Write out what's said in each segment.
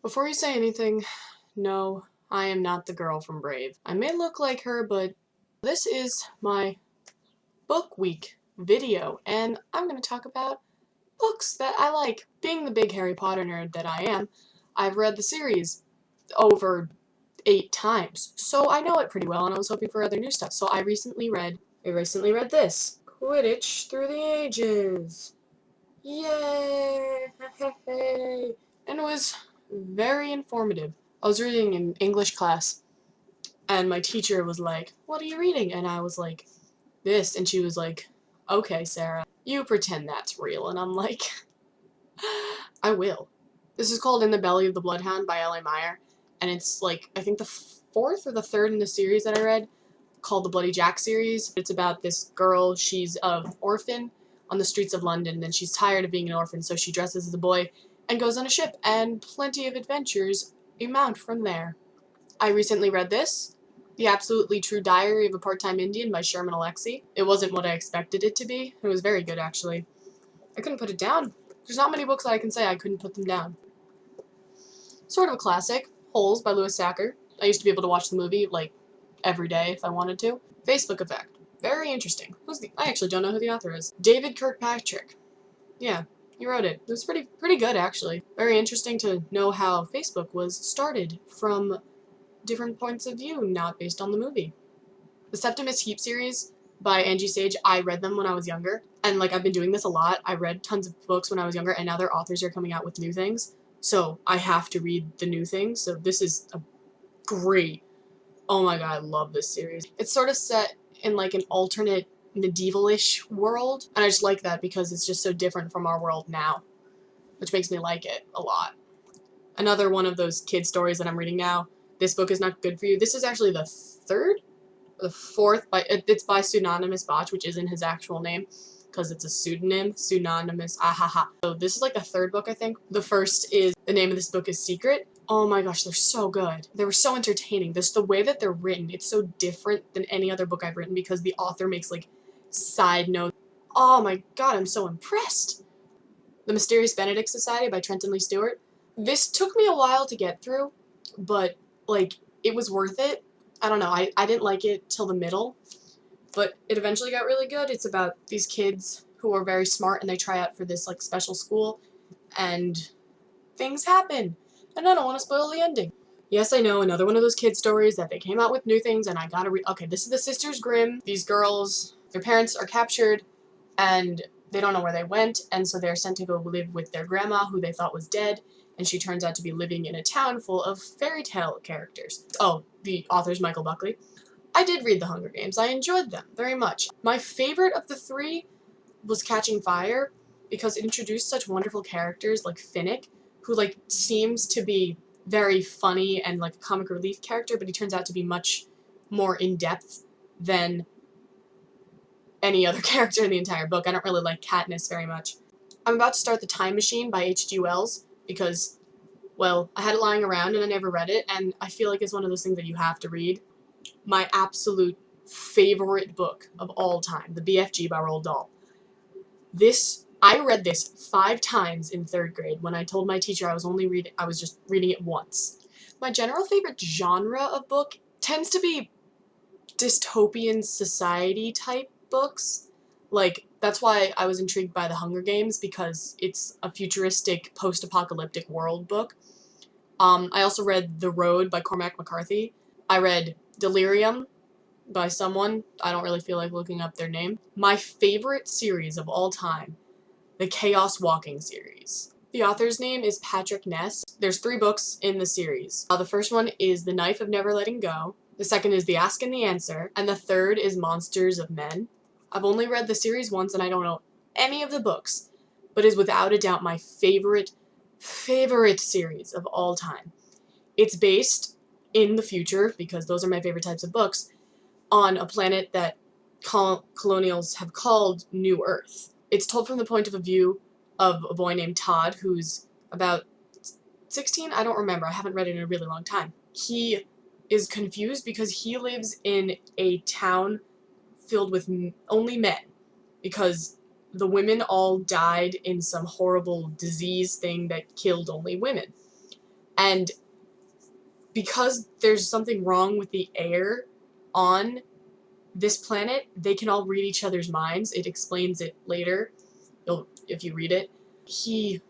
Before you say anything, no, I am not the girl from Brave. I may look like her, but this is my book week video, and I'm going to talk about books that I like. Being the big Harry Potter nerd that I am, I've read the series over 8 times, so I know it pretty well, and I was hoping for other new stuff. So I recently read this, Quidditch Through the Ages. Yay! And it was very informative. I was reading in English class, and my teacher was like, "What are you reading?" And I was like, "This." And she was like, "Okay, Sarah, you pretend that's real." And I'm like, I will. This is called In the Belly of the Bloodhound by L.A. Meyer, and it's like, I think the fourth or the third in the series that I read, called the Bloody Jack series. It's about this girl, she's an orphan on the streets of London, and she's tired of being an orphan, so she dresses as a boy and goes on a ship, and plenty of adventures amount from there. I recently read this, The Absolutely True Diary of a Part-Time Indian by Sherman Alexie. It wasn't what I expected it to be. It was very good, actually. I couldn't put it down. There's not many books that I can say I couldn't put them down. Sort of a classic, Holes by Louis Sacker. I used to be able to watch the movie, like, every day if I wanted to. Facebook Effect. Very interesting. I actually don't know who the author is. David Kirkpatrick. Yeah, he wrote it. It was pretty good, actually. Very interesting to know how Facebook was started from different points of view, not based on the movie. The Septimus Heap series by Angie Sage, I read them when I was younger, and like I've been doing this a lot. I read tons of books when I was younger, and now their authors are coming out with new things, so I have to read the new things. So this is a great, oh my god, I love this series. It's sort of set in like an alternate medieval-ish world, and I just like that because it's just so different from our world now, which makes me like it a lot. Another one of those kid stories that I'm reading now, This Book Is Not Good For You. This is actually the third or the fourth, it's by Pseudonymous Botch, which isn't his actual name, because it's a pseudonym, Pseudonymous, ahaha. So this is like the third book, I think. The first is, the name of this book is Secret. Oh my gosh, they're so good. They were so entertaining. The way that they're written, it's so different than any other book I've written because the author makes like side notes. Oh my god, I'm so impressed. The Mysterious Benedict Society by Trenton Lee Stewart. This took me a while to get through, but like it was worth it. I don't know, I didn't like it till the middle, but it eventually got really good. It's about these kids who are very smart and they try out for this like special school and things happen. And I don't want to spoil the ending. Yes, I know, another one of those kid stories that they came out with new things and I gotta read. Okay, this is the Sisters Grimm. These girls, their parents are captured and they don't know where they went, and so they're sent to go live with their grandma, who they thought was dead, and she turns out to be living in a town full of fairy tale characters. Oh, the author's Michael Buckley. I did read The Hunger Games. I enjoyed them very much. My favorite of the three was Catching Fire, because it introduced such wonderful characters like Finnick, who like seems to be very funny and like a comic relief character, but he turns out to be much more in-depth than any other character in the entire book. I don't really like Katniss very much. I'm about to start The Time Machine by H.G. Wells because, well, I had it lying around and I never read it, and I feel like it's one of those things that you have to read. My absolute favorite book of all time, The BFG by Roald Dahl. I read this 5 times in 3rd grade when I told my teacher I was just reading it once. My general favorite genre of book tends to be dystopian society type books. Like, that's why I was intrigued by The Hunger Games, because it's a futuristic post-apocalyptic world book. I also read The Road by Cormac McCarthy. I read Delirium by someone. I don't really feel like looking up their name. My favorite series of all time, the Chaos Walking series. The author's name is Patrick Ness. There's 3 books in the series. The first one is The Knife of Never Letting Go. The second is The Ask and the Answer. And the third is Monsters of Men. I've only read the series once and I don't know any of the books, but is without a doubt my favorite series of all time. It's based in the future, because those are my favorite types of books, on a planet that colonials have called New Earth. It's told from the point of view of a boy named Todd, who's about 16? I don't remember. I haven't read it in a really long time. He is confused because he lives in a town filled with only men, because the women all died in some horrible disease thing that killed only women. And because there's something wrong with the air on this planet, they can all read each other's minds. It explains it later, if you read it. He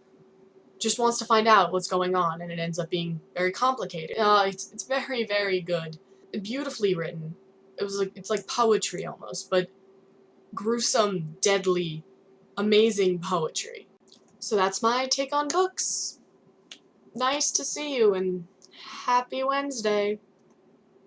just wants to find out what's going on, and it ends up being very complicated. It's very, very good. Beautifully written. It's like poetry almost, but gruesome, deadly, amazing poetry. So that's my take on books. Nice to see you, and happy Wednesday.